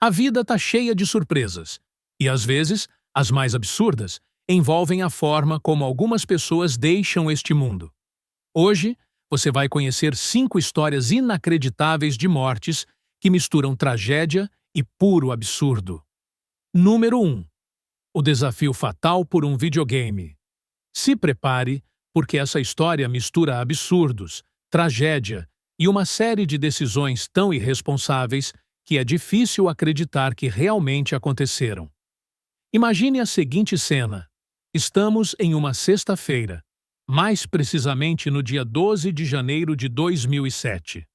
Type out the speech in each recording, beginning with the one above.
A vida está cheia de surpresas. E, às vezes, as mais absurdas envolvem a forma como algumas pessoas deixam este mundo. Hoje, você vai conhecer 5 histórias inacreditáveis de mortes que misturam tragédia e puro absurdo. Número 1. O desafio fatal por um videogame. Se prepare, porque essa história mistura absurdos, tragédia e uma série de decisões tão irresponsáveis que é difícil acreditar que realmente aconteceram. Imagine a seguinte cena. Estamos em uma sexta-feira, mais precisamente no dia 12 de janeiro de 2007.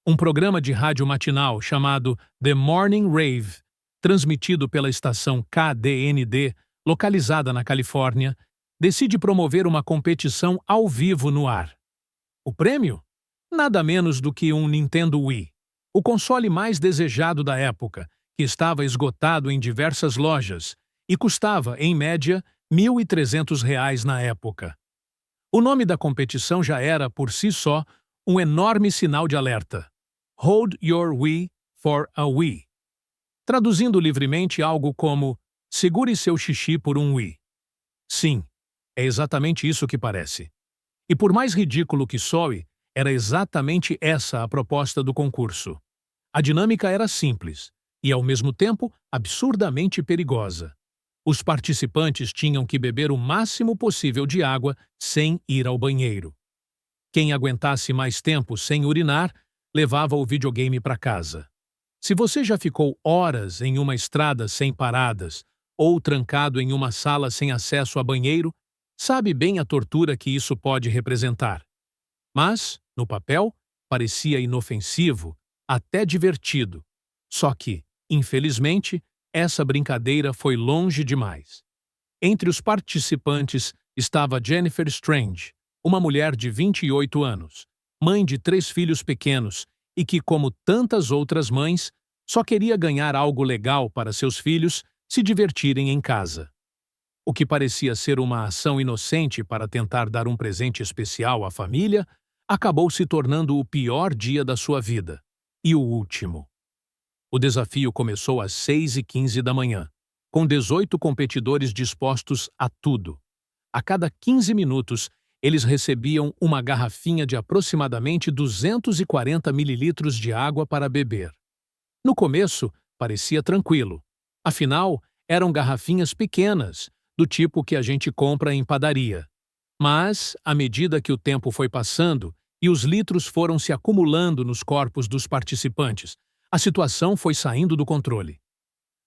Um programa de rádio matinal chamado The Morning Rave, transmitido pela estação KDND, localizada na Califórnia, decide promover uma competição ao vivo no ar. O prêmio? Nada menos do que um Nintendo Wii, o console mais desejado da época, que estava esgotado em diversas lojas e custava, em média, R$ 1.300 na época. O nome da competição já era, por si só, um enorme sinal de alerta. Hold your Wii for a Wii. Traduzindo livremente algo como segure seu xixi por um Wii. Sim, é exatamente isso que parece. E por mais ridículo que soe, era exatamente essa a proposta do concurso. A dinâmica era simples e, ao mesmo tempo, absurdamente perigosa. Os participantes tinham que beber o máximo possível de água sem ir ao banheiro. Quem aguentasse mais tempo sem urinar, levava o videogame para casa. Se você já ficou horas em uma estrada sem paradas ou trancado em uma sala sem acesso a banheiro, sabe bem a tortura que isso pode representar. Mas, no papel, parecia inofensivo, até divertido. Só que, infelizmente, essa brincadeira foi longe demais. Entre os participantes estava Jennifer Strange, uma mulher de 28 anos, mãe de 3 filhos pequenos e que, como tantas outras mães, só queria ganhar algo legal para seus filhos se divertirem em casa. O que parecia ser uma ação inocente para tentar dar um presente especial à família, acabou se tornando o pior dia da sua vida. E o último. O desafio começou às 6h15 da manhã, com 18 competidores dispostos a tudo. A cada 15 minutos, eles recebiam uma garrafinha de aproximadamente 240 mililitros de água para beber. No começo, parecia tranquilo. Afinal, eram garrafinhas pequenas, do tipo que a gente compra em padaria. Mas, à medida que o tempo foi passando e os litros foram se acumulando nos corpos dos participantes, a situação foi saindo do controle.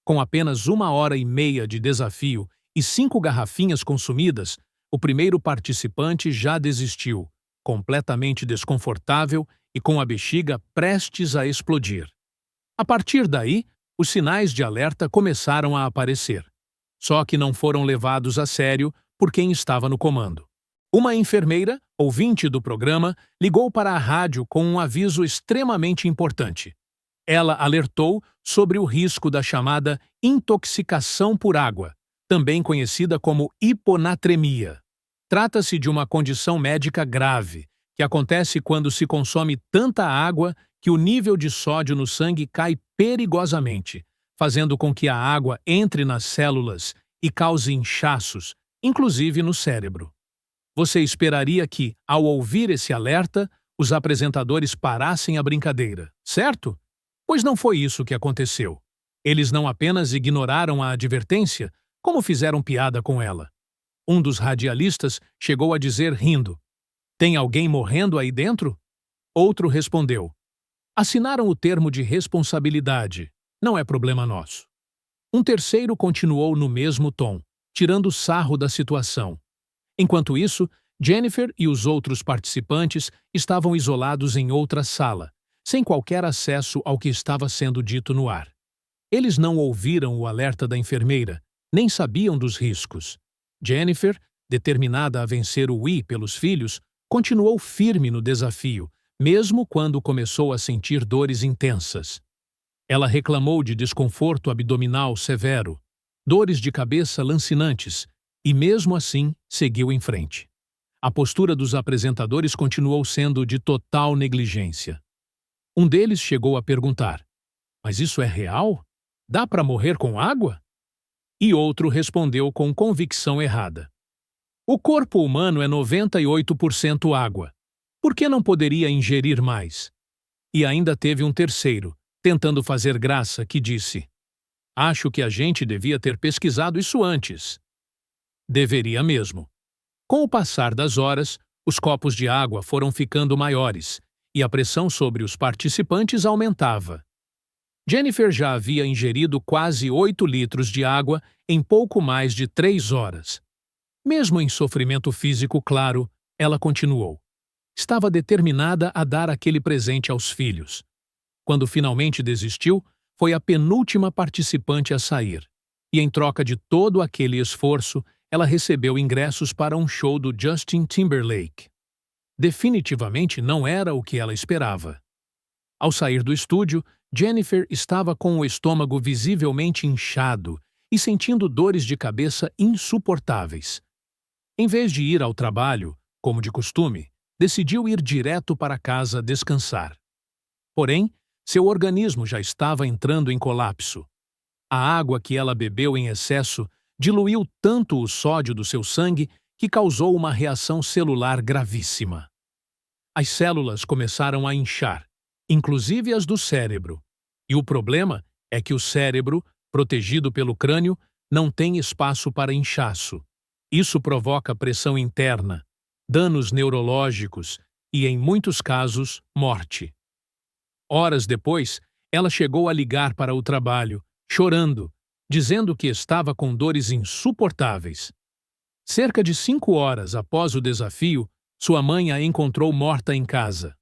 Com apenas 1h30 de desafio e 5 garrafinhas consumidas, o primeiro participante já desistiu, completamente desconfortável e com a bexiga prestes a explodir. A partir daí, os sinais de alerta começaram a aparecer. Só que não foram levados a sério por quem estava no comando. Uma enfermeira, ouvinte do programa, ligou para a rádio com um aviso extremamente importante. Ela alertou sobre o risco da chamada intoxicação por água, também conhecida como hiponatremia. Trata-se de uma condição médica grave, que acontece quando se consome tanta água que o nível de sódio no sangue cai perigosamente, fazendo com que a água entre nas células e cause inchaços, inclusive no cérebro. Você esperaria que, ao ouvir esse alerta, os apresentadores parassem a brincadeira, certo? Pois não foi isso que aconteceu. Eles não apenas ignoraram a advertência, como fizeram piada com ela. Um dos radialistas chegou a dizer rindo: "Tem alguém morrendo aí dentro?" Outro respondeu: "Assinaram o termo de responsabilidade. Não é problema nosso." Um terceiro continuou no mesmo tom, tirando sarro da situação. Enquanto isso, Jennifer e os outros participantes estavam isolados em outra sala, sem qualquer acesso ao que estava sendo dito no ar. Eles não ouviram o alerta da enfermeira, nem sabiam dos riscos. Jennifer, determinada a vencer o Wii pelos filhos, continuou firme no desafio, mesmo quando começou a sentir dores intensas. Ela reclamou de desconforto abdominal severo, dores de cabeça lancinantes, e mesmo assim seguiu em frente. A postura dos apresentadores continuou sendo de total negligência. Um deles chegou a perguntar: "Mas isso é real? Dá para morrer com água? E outro respondeu com convicção errada. O corpo humano é 98% água. Por que não poderia ingerir mais? E ainda teve um terceiro, tentando fazer graça, que disse: Acho que a gente devia ter pesquisado isso antes. Deveria mesmo. Com o passar das horas, os copos de água foram ficando maiores e a pressão sobre os participantes aumentava. Jennifer já havia ingerido quase 8 litros de água em pouco mais de 3 horas. Mesmo em sofrimento físico claro, ela continuou. Estava determinada a dar aquele presente aos filhos. Quando finalmente desistiu, foi a penúltima participante a sair. E em troca de todo aquele esforço, ela recebeu ingressos para um show do Justin Timberlake. Definitivamente não era o que ela esperava. Ao sair do estúdio, Jennifer estava com o estômago visivelmente inchado e sentindo dores de cabeça insuportáveis. Em vez de ir ao trabalho, como de costume, decidiu ir direto para casa descansar. Porém, seu organismo já estava entrando em colapso. A água que ela bebeu em excesso diluiu tanto o sódio do seu sangue que causou uma reação celular gravíssima. As células começaram a inchar, inclusive as do cérebro. E o problema é que o cérebro, protegido pelo crânio, não tem espaço para inchaço. Isso provoca pressão interna, danos neurológicos e, em muitos casos, morte. Horas depois, ela chegou a ligar para o trabalho, chorando, dizendo que estava com dores insuportáveis. Cerca de 5 horas após o desafio, sua mãe a encontrou morta em casa.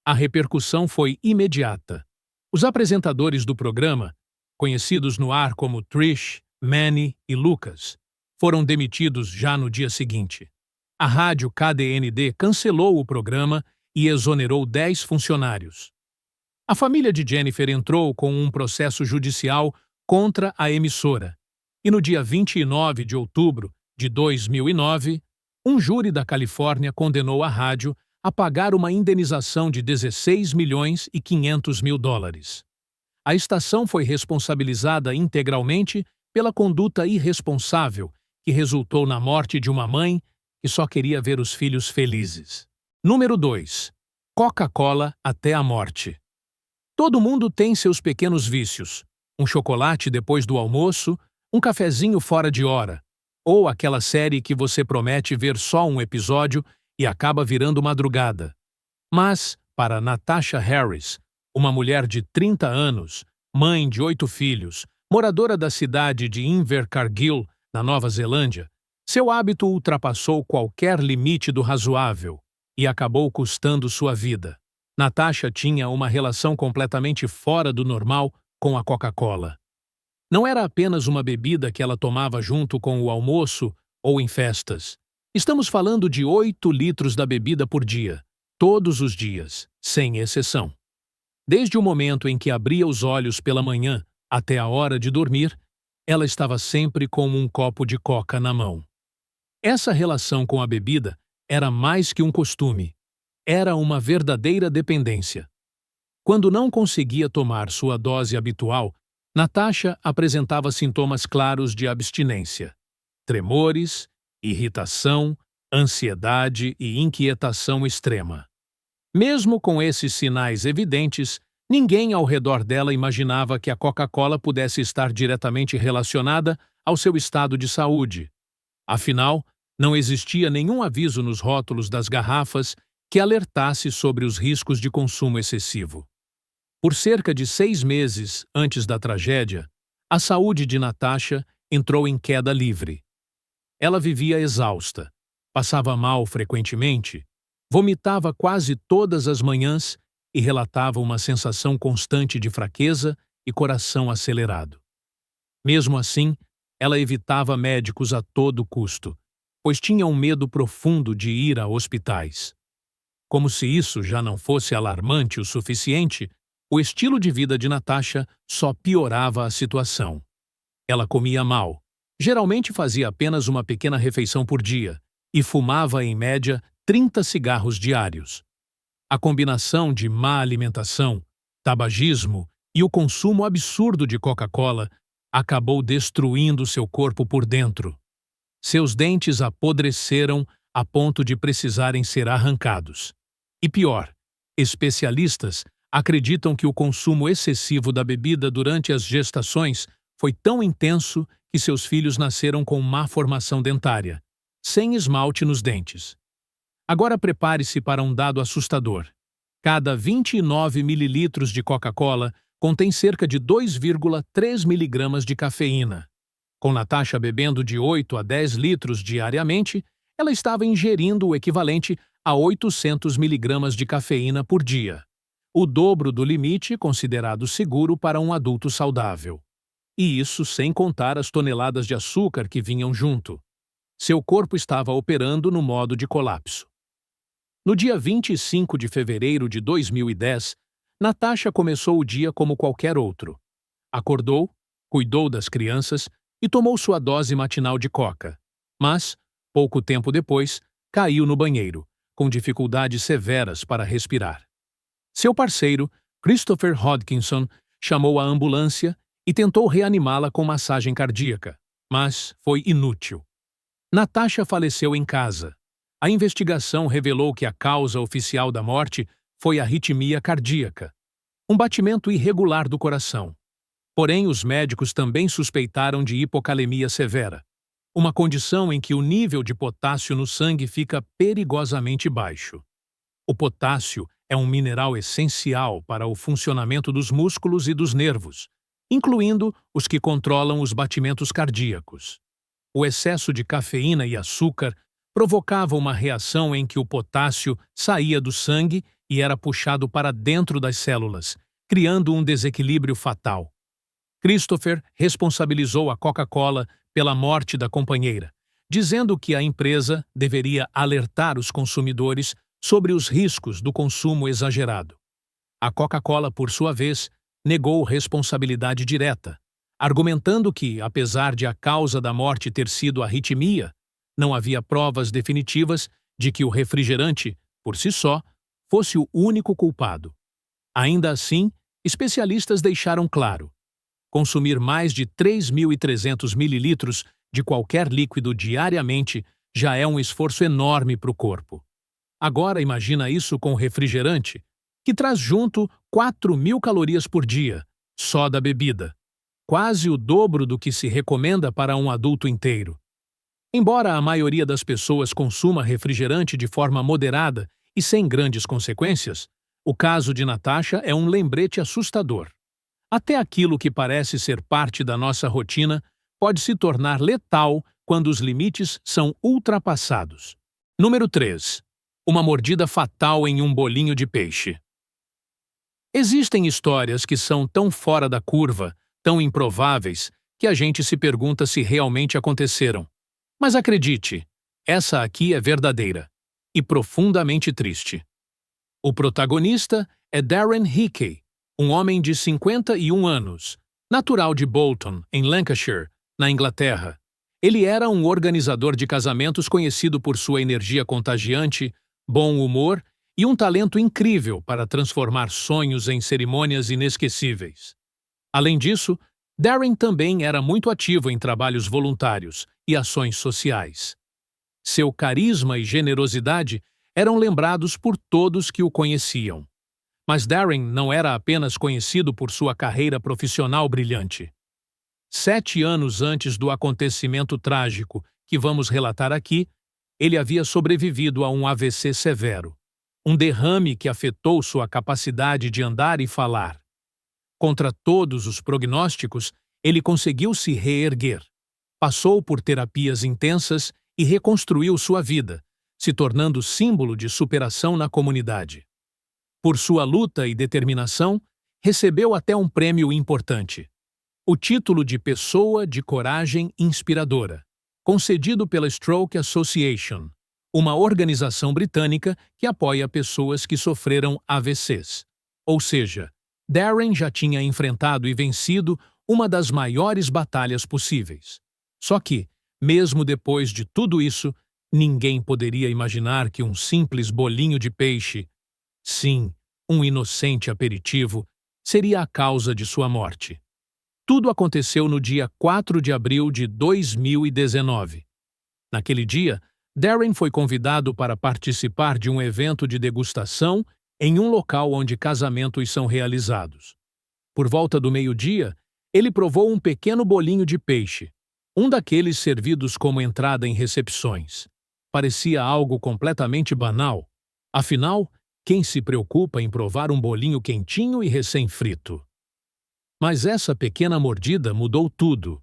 A repercussão foi imediata. Os apresentadores do programa, conhecidos no ar como Trish, Manny e Lucas, foram demitidos já no dia seguinte. A rádio KDND cancelou o programa e exonerou 10 funcionários. A família de Jennifer entrou com um processo judicial contra a emissora, e no dia 29 de outubro de 2009, um júri da Califórnia condenou a rádio a pagar uma indenização de 16 milhões e 500 mil dólares. A estação foi responsabilizada integralmente pela conduta irresponsável que resultou na morte de uma mãe que só queria ver os filhos felizes. Número 2. Coca-Cola até a morte. Todo mundo tem seus pequenos vícios. Um chocolate depois do almoço, um cafezinho fora de hora, ou aquela série que você promete ver só um episódio e acaba virando madrugada. Mas, para Natasha Harris, uma mulher de 30 anos, mãe de 8 filhos, moradora da cidade de Invercargill, na Nova Zelândia, seu hábito ultrapassou qualquer limite do razoável e acabou custando sua vida. Natasha tinha uma relação completamente fora do normal com a Coca-Cola. Não era apenas uma bebida que ela tomava junto com o almoço ou em festas. Estamos falando de 8 litros da bebida por dia, todos os dias, sem exceção. Desde o momento em que abria os olhos pela manhã até a hora de dormir, ela estava sempre com um copo de coca na mão. Essa relação com a bebida era mais que um costume. Era uma verdadeira dependência. Quando não conseguia tomar sua dose habitual, Natasha apresentava sintomas claros de abstinência: tremores, irritação, ansiedade e inquietação extrema. Mesmo com esses sinais evidentes, ninguém ao redor dela imaginava que a Coca-Cola pudesse estar diretamente relacionada ao seu estado de saúde. Afinal, não existia nenhum aviso nos rótulos das garrafas que alertasse sobre os riscos de consumo excessivo. Por cerca de 6 meses antes da tragédia, a saúde de Natasha entrou em queda livre. Ela vivia exausta, passava mal frequentemente, vomitava quase todas as manhãs e relatava uma sensação constante de fraqueza e coração acelerado. Mesmo assim, ela evitava médicos a todo custo, pois tinha um medo profundo de ir a hospitais. Como se isso já não fosse alarmante o suficiente, o estilo de vida de Natasha só piorava a situação. Ela comia mal, geralmente fazia apenas uma pequena refeição por dia e fumava, em média, 30 cigarros diários. A combinação de má alimentação, tabagismo E o consumo absurdo de Coca-Cola acabou destruindo seu corpo por dentro. Seus dentes apodreceram a ponto de precisarem ser arrancados. E pior, especialistas acreditam que o consumo excessivo da bebida durante as gestações foi tão intenso que seus filhos nasceram com má formação dentária, sem esmalte nos dentes. Agora prepare-se para um dado assustador. Cada 29 mililitros de Coca-Cola contém cerca de 2,3 miligramas de cafeína. Com Natasha bebendo de 8 a 10 litros diariamente, ela estava ingerindo o equivalente a 800 miligramas de cafeína por dia, o dobro do limite considerado seguro para um adulto saudável. E isso sem contar as toneladas de açúcar que vinham junto. Seu corpo estava operando no modo de colapso. No dia 25 de fevereiro de 2010, Natasha começou o dia como qualquer outro. Acordou, cuidou das crianças e tomou sua dose matinal de coca. Mas, pouco tempo depois, caiu no banheiro, com dificuldades severas para respirar. Seu parceiro, Christopher Hodgkinson, chamou a ambulância e tentou reanimá-la com massagem cardíaca, mas foi inútil. Natasha faleceu em casa. A investigação revelou que a causa oficial da morte foi arritmia cardíaca, um batimento irregular do coração. Porém, os médicos também suspeitaram de hipocalemia severa, uma condição em que o nível de potássio no sangue fica perigosamente baixo. O potássio é um mineral essencial para o funcionamento dos músculos e dos nervos, incluindo os que controlam os batimentos cardíacos. O excesso de cafeína e açúcar provocava uma reação em que o potássio saía do sangue e era puxado para dentro das células, criando um desequilíbrio fatal. Christopher responsabilizou a Coca-Cola pela morte da companheira, dizendo que a empresa deveria alertar os consumidores sobre os riscos do consumo exagerado. A Coca-Cola, por sua vez, negou responsabilidade direta, argumentando que, apesar de a causa da morte ter sido arritmia, não havia provas definitivas de que o refrigerante, por si só, fosse o único culpado. Ainda assim, especialistas deixaram claro: consumir mais de 3.300 mililitros de qualquer líquido diariamente já é um esforço enorme para o corpo. Agora imagina isso com refrigerante, que traz junto 4.000 calorias por dia, só da bebida. Quase o dobro do que se recomenda para um adulto inteiro. Embora a maioria das pessoas consuma refrigerante de forma moderada e sem grandes consequências, o caso de Natasha é um lembrete assustador. Até aquilo que parece ser parte da nossa rotina pode se tornar letal quando os limites são ultrapassados. Número 3. Uma mordida fatal em um bolinho de peixe. Existem histórias que são tão fora da curva, tão improváveis, que a gente se pergunta se realmente aconteceram. Mas acredite, essa aqui é verdadeira e profundamente triste. O protagonista é Darren Hickey, um homem de 51 anos, natural de Bolton, em Lancashire, na Inglaterra. Ele era um organizador de casamentos conhecido por sua energia contagiante, bom humor e um talento incrível para transformar sonhos em cerimônias inesquecíveis. Além disso, Darren também era muito ativo em trabalhos voluntários e ações sociais. Seu carisma e generosidade eram lembrados por todos que o conheciam. Mas Darren não era apenas conhecido por sua carreira profissional brilhante. 7 anos antes do acontecimento trágico que vamos relatar aqui, ele havia sobrevivido a um AVC severo, um derrame que afetou sua capacidade de andar e falar. Contra todos os prognósticos, ele conseguiu se reerguer. Passou por terapias intensas e reconstruiu sua vida, se tornando símbolo de superação na comunidade. Por sua luta e determinação, recebeu até um prêmio importante: o título de Pessoa de Coragem Inspiradora, concedido pela Stroke Association, uma organização britânica que apoia pessoas que sofreram AVCs. Ou seja, Darren já tinha enfrentado e vencido uma das maiores batalhas possíveis. Só que, mesmo depois de tudo isso, ninguém poderia imaginar que um simples bolinho de peixe, sim, um inocente aperitivo, seria a causa de sua morte. Tudo aconteceu no dia 4 de abril de 2019. Naquele dia, Darren foi convidado para participar de um evento de degustação em um local onde casamentos são realizados. Por volta do meio-dia, ele provou um pequeno bolinho de peixe, um daqueles servidos como entrada em recepções. Parecia algo completamente banal. Afinal, quem se preocupa em provar um bolinho quentinho e recém-frito? Mas essa pequena mordida mudou tudo.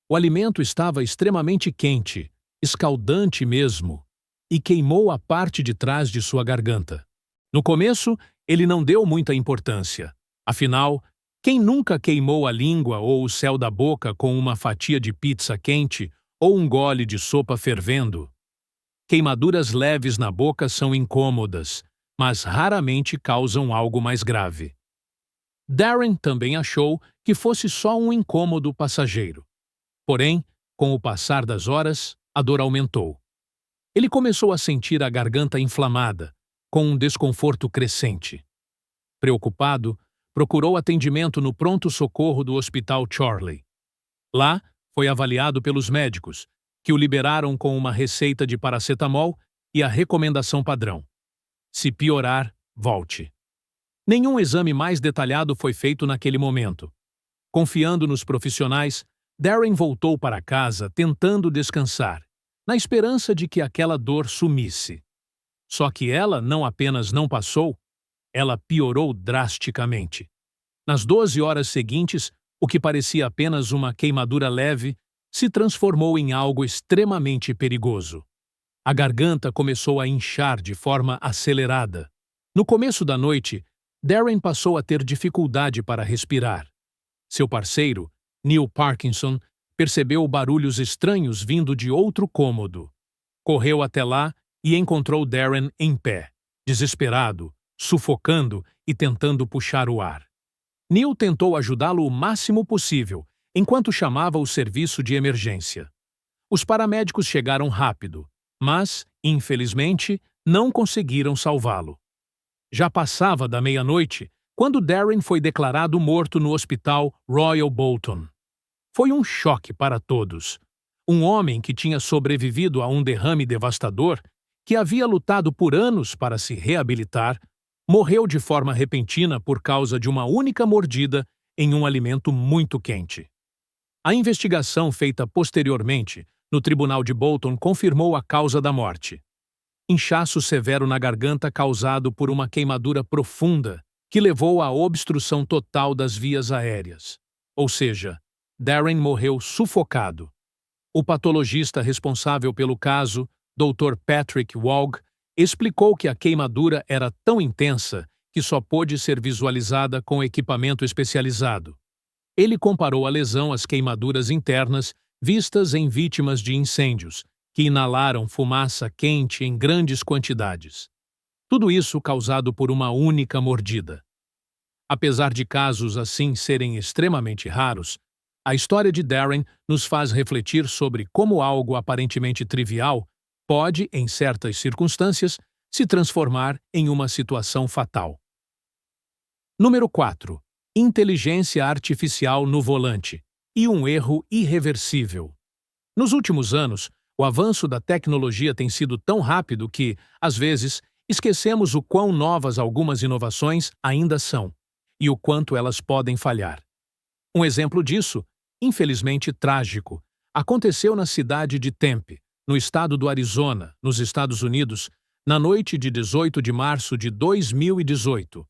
O alimento estava extremamente quente, escaldante mesmo, e queimou a parte de trás de sua garganta. No começo, ele não deu muita importância. Afinal, quem nunca queimou a língua ou o céu da boca com uma fatia de pizza quente ou um gole de sopa fervendo? Queimaduras leves na boca são incômodas, mas raramente causam algo mais grave. Darren também achou que fosse só um incômodo passageiro. Porém, com o passar das horas, a dor aumentou. Ele começou a sentir a garganta inflamada, com um desconforto crescente. Preocupado, procurou atendimento no pronto-socorro do Hospital Chorley. Lá, foi avaliado pelos médicos, que o liberaram com uma receita de paracetamol e a recomendação padrão: se piorar, volte. Nenhum exame mais detalhado foi feito naquele momento. Confiando nos profissionais, Darren voltou para casa tentando descansar, na esperança de que aquela dor sumisse. Só que ela não apenas não passou, ela piorou drasticamente. Nas 12 horas seguintes, o que parecia apenas uma queimadura leve se transformou em algo extremamente perigoso. A garganta começou a inchar de forma acelerada. No começo da noite, Darren passou a ter dificuldade para respirar. Seu parceiro, Neil Parkinson, percebeu barulhos estranhos vindo de outro cômodo. Correu até lá e encontrou Darren em pé, desesperado, sufocando e tentando puxar o ar. Neil tentou ajudá-lo o máximo possível, enquanto chamava o serviço de emergência. Os paramédicos chegaram rápido, mas, infelizmente, não conseguiram salvá-lo. Já passava da meia-noite quando Darren foi declarado morto no Hospital Royal Bolton. Foi um choque para todos. Um homem que tinha sobrevivido a um derrame devastador, que havia lutado por anos para se reabilitar, morreu de forma repentina por causa de uma única mordida em um alimento muito quente. A investigação feita posteriormente no Tribunal de Bolton confirmou a causa da morte: inchaço severo na garganta causado por uma queimadura profunda que levou à obstrução total das vias aéreas. Ou seja, Darren morreu sufocado. O patologista responsável pelo caso, Dr. Patrick Waugh, explicou que a queimadura era tão intensa que só pôde ser visualizada com equipamento especializado. Ele comparou a lesão às queimaduras internas vistas em vítimas de incêndios, que inalaram fumaça quente em grandes quantidades. Tudo isso causado por uma única mordida. Apesar de casos assim serem extremamente raros, a história de Darren nos faz refletir sobre como algo aparentemente trivial pode, em certas circunstâncias, se transformar em uma situação fatal. Número 4. Inteligência artificial no volante e um erro irreversível. Nos últimos anos, o avanço da tecnologia tem sido tão rápido que, às vezes, esquecemos o quão novas algumas inovações ainda são e o quanto elas podem falhar. Um exemplo disso, infelizmente trágico, aconteceu na cidade de Tempe, no estado do Arizona, nos Estados Unidos, na noite de 18 de março de 2018.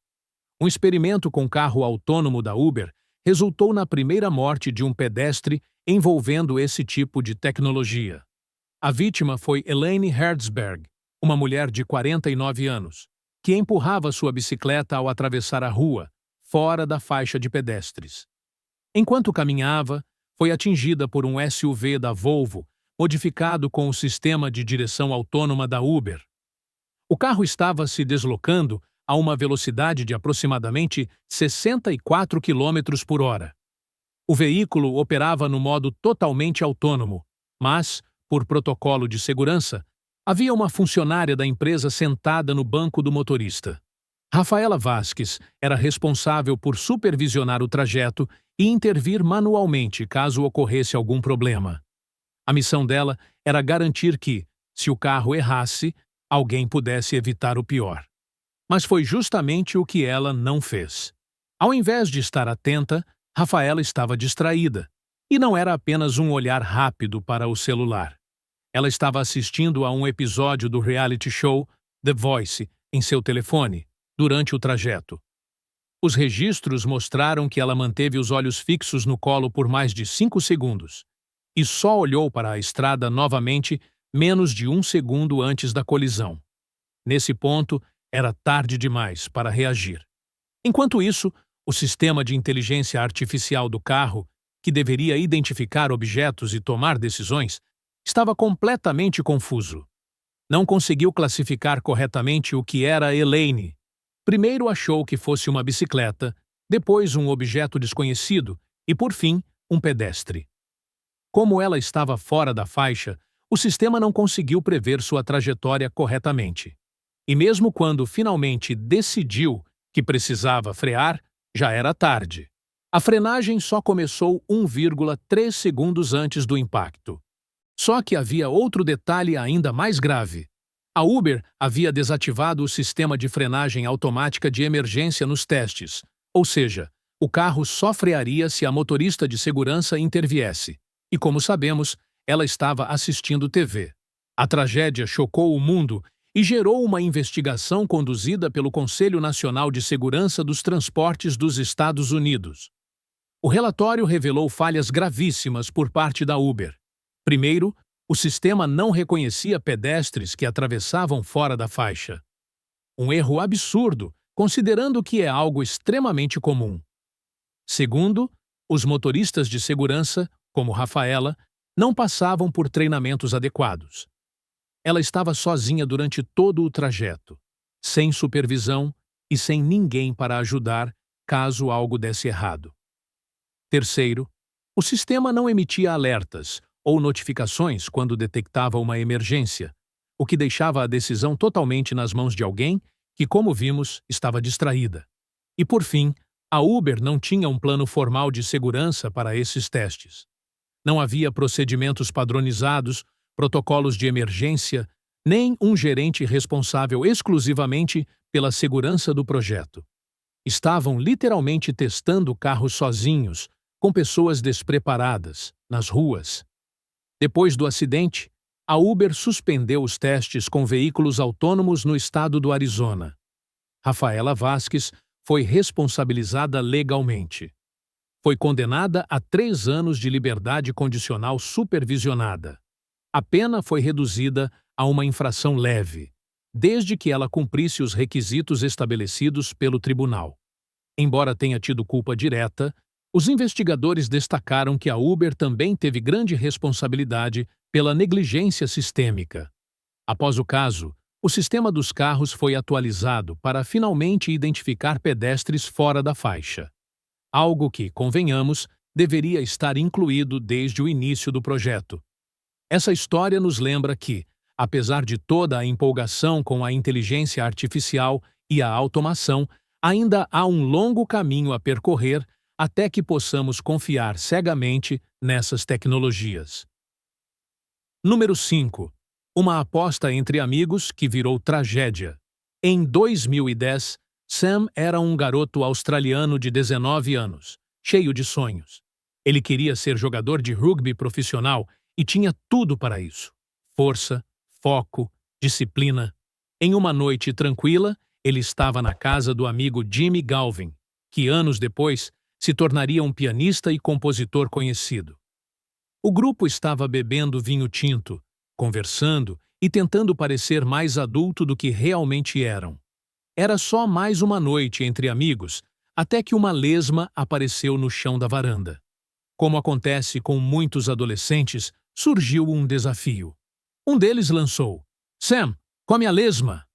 Um experimento com carro autônomo da Uber resultou na primeira morte de um pedestre envolvendo esse tipo de tecnologia. A vítima foi Elaine Herzberg, uma mulher de 49 anos, que empurrava sua bicicleta ao atravessar a rua, fora da faixa de pedestres. Enquanto caminhava, foi atingida por um SUV da Volvo, modificado com o sistema de direção autônoma da Uber. O carro estava se deslocando a uma velocidade de aproximadamente 64 km por hora. O veículo operava no modo totalmente autônomo, mas, por protocolo de segurança, havia uma funcionária da empresa sentada no banco do motorista. Rafaela Vasques era responsável por supervisionar o trajeto e intervir manualmente caso ocorresse algum problema. A missão dela era garantir que, se o carro errasse, alguém pudesse evitar o pior. Mas foi justamente o que ela não fez. Ao invés de estar atenta, Rafaela estava distraída. E não era apenas um olhar rápido para o celular. Ela estava assistindo a um episódio do reality show The Voice em seu telefone, durante o trajeto. Os registros mostraram que ela manteve os olhos fixos no colo por mais de 5 segundos e só olhou para a estrada novamente menos de 1 segundo antes da colisão. Nesse ponto, era tarde demais para reagir. Enquanto isso, o sistema de inteligência artificial do carro, que deveria identificar objetos e tomar decisões, estava completamente confuso. Não conseguiu classificar corretamente o que era Elaine. Primeiro achou que fosse uma bicicleta, depois um objeto desconhecido e, por fim, um pedestre. Como ela estava fora da faixa, o sistema não conseguiu prever sua trajetória corretamente. E mesmo quando finalmente decidiu que precisava frear, já era tarde. A frenagem só começou 1,3 segundos antes do impacto. Só que havia outro detalhe ainda mais grave. A Uber havia desativado o sistema de frenagem automática de emergência nos testes, ou seja, o carro só frearia se a motorista de segurança interviesse. E como sabemos, ela estava assistindo TV. A tragédia chocou o mundo e gerou uma investigação conduzida pelo Conselho Nacional de Segurança dos Transportes dos Estados Unidos. O relatório revelou falhas gravíssimas por parte da Uber. Primeiro, o sistema não reconhecia pedestres que atravessavam fora da faixa. Um erro absurdo, considerando que é algo extremamente comum. Segundo, os motoristas de segurança, como Rafaela, não passavam por treinamentos adequados. Ela estava sozinha durante todo o trajeto, sem supervisão e sem ninguém para ajudar caso algo desse errado. Terceiro, o sistema não emitia alertas ou notificações quando detectava uma emergência, o que deixava a decisão totalmente nas mãos de alguém que, como vimos, estava distraída. E, por fim, a Uber não tinha um plano formal de segurança para esses testes. Não havia procedimentos padronizados, protocolos de emergência, nem um gerente responsável exclusivamente pela segurança do projeto. Estavam literalmente testando carros sozinhos, com pessoas despreparadas, nas ruas. Depois do acidente, a Uber suspendeu os testes com veículos autônomos no estado do Arizona. Rafaela Vasques foi responsabilizada legalmente. Foi condenada a 3 anos de liberdade condicional supervisionada. A pena foi reduzida a uma infração leve, desde que ela cumprisse os requisitos estabelecidos pelo tribunal. Embora tenha tido culpa direta, os investigadores destacaram que a Uber também teve grande responsabilidade pela negligência sistêmica. Após o caso, o sistema dos carros foi atualizado para finalmente identificar pedestres fora da faixa. Algo que, convenhamos, deveria estar incluído desde o início do projeto. Essa história nos lembra que, apesar de toda a empolgação com a inteligência artificial e a automação, ainda há um longo caminho a percorrer até que possamos confiar cegamente nessas tecnologias. Número 5. Uma aposta entre amigos que virou tragédia. Em 2010, Sam era um garoto australiano de 19 anos, cheio de sonhos. Ele queria ser jogador de rugby profissional e tinha tudo para isso: força, foco, disciplina. Em uma noite tranquila, ele estava na casa do amigo Jimmy Galvin, que anos depois se tornaria um pianista e compositor conhecido. O grupo estava bebendo vinho tinto, conversando e tentando parecer mais adulto do que realmente eram. Era só mais uma noite entre amigos, até que uma lesma apareceu no chão da varanda. Como acontece com muitos adolescentes, surgiu um desafio. Um deles lançou: "Sam, come a lesma!"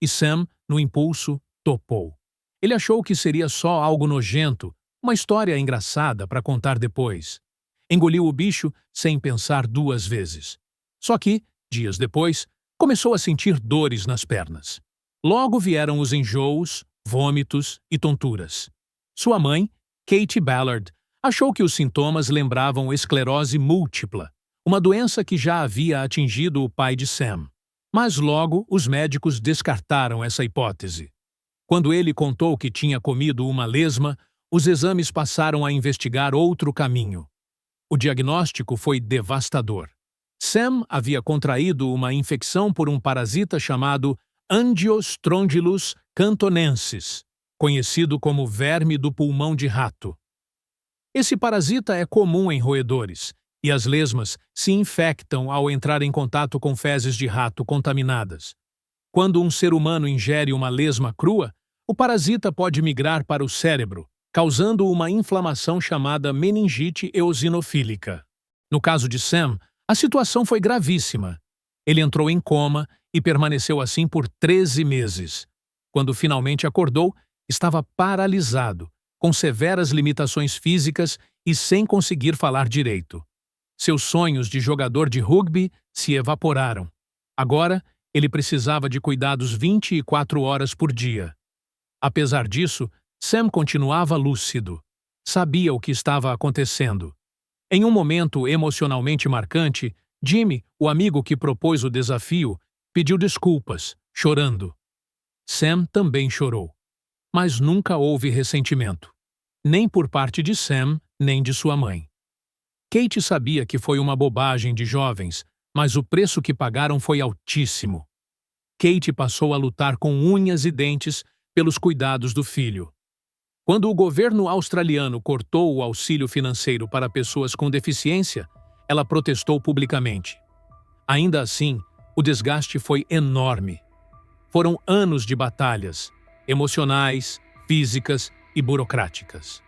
E Sam, no impulso, topou. Ele achou que seria só algo nojento, uma história engraçada para contar depois. Engoliu o bicho sem pensar 2 vezes. Só que, dias depois, começou a sentir dores nas pernas. Logo vieram os enjoos, vômitos e tonturas. Sua mãe, Katie Ballard, achou que os sintomas lembravam esclerose múltipla, uma doença que já havia atingido o pai de Sam. Mas logo os médicos descartaram essa hipótese. Quando ele contou que tinha comido uma lesma, os exames passaram a investigar outro caminho. O diagnóstico foi devastador. Sam havia contraído uma infecção por um parasita chamado Angiostrongylus cantonensis, conhecido como verme do pulmão de rato. Esse parasita é comum em roedores, e as lesmas se infectam ao entrar em contato com fezes de rato contaminadas. Quando um ser humano ingere uma lesma crua, o parasita pode migrar para o cérebro, causando uma inflamação chamada meningite eosinofílica. No caso de Sam, a situação foi gravíssima. Ele entrou em coma e permaneceu assim por 13 meses. Quando finalmente acordou, estava paralisado, com severas limitações físicas e sem conseguir falar direito. Seus sonhos de jogador de rugby se evaporaram. Agora, ele precisava de cuidados 24 horas por dia. Apesar disso, Sam continuava lúcido. Sabia o que estava acontecendo. Em um momento emocionalmente marcante, Jimmy, o amigo que propôs o desafio, pediu desculpas, chorando. Sam também chorou. Mas nunca houve ressentimento. Nem por parte de Sam, nem de sua mãe. Kate sabia que foi uma bobagem de jovens, mas o preço que pagaram foi altíssimo. Kate passou a lutar com unhas e dentes pelos cuidados do filho. Quando o governo australiano cortou o auxílio financeiro para pessoas com deficiência, ela protestou publicamente. Ainda assim, o desgaste foi enorme. Foram anos de batalhas, emocionais, físicas e burocráticas.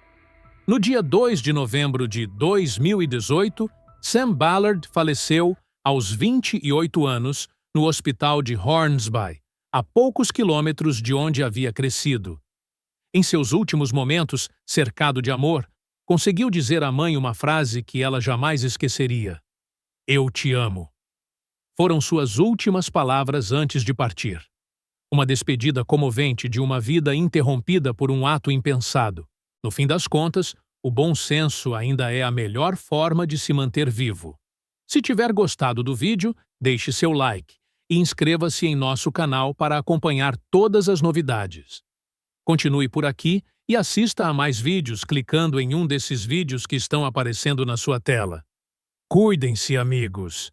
No dia 2 de novembro de 2018, Sam Ballard faleceu aos 28 anos no hospital de Hornsby, a poucos quilômetros de onde havia crescido. Em seus últimos momentos, cercado de amor, conseguiu dizer à mãe uma frase que ela jamais esqueceria: "Eu te amo." Foram suas últimas palavras antes de partir. Uma despedida comovente de uma vida interrompida por um ato impensado. No fim das contas, o bom senso ainda é a melhor forma de se manter vivo. Se tiver gostado do vídeo, deixe seu like e inscreva-se em nosso canal para acompanhar todas as novidades. Continue por aqui e assista a mais vídeos clicando em um desses vídeos que estão aparecendo na sua tela. Cuidem-se, amigos!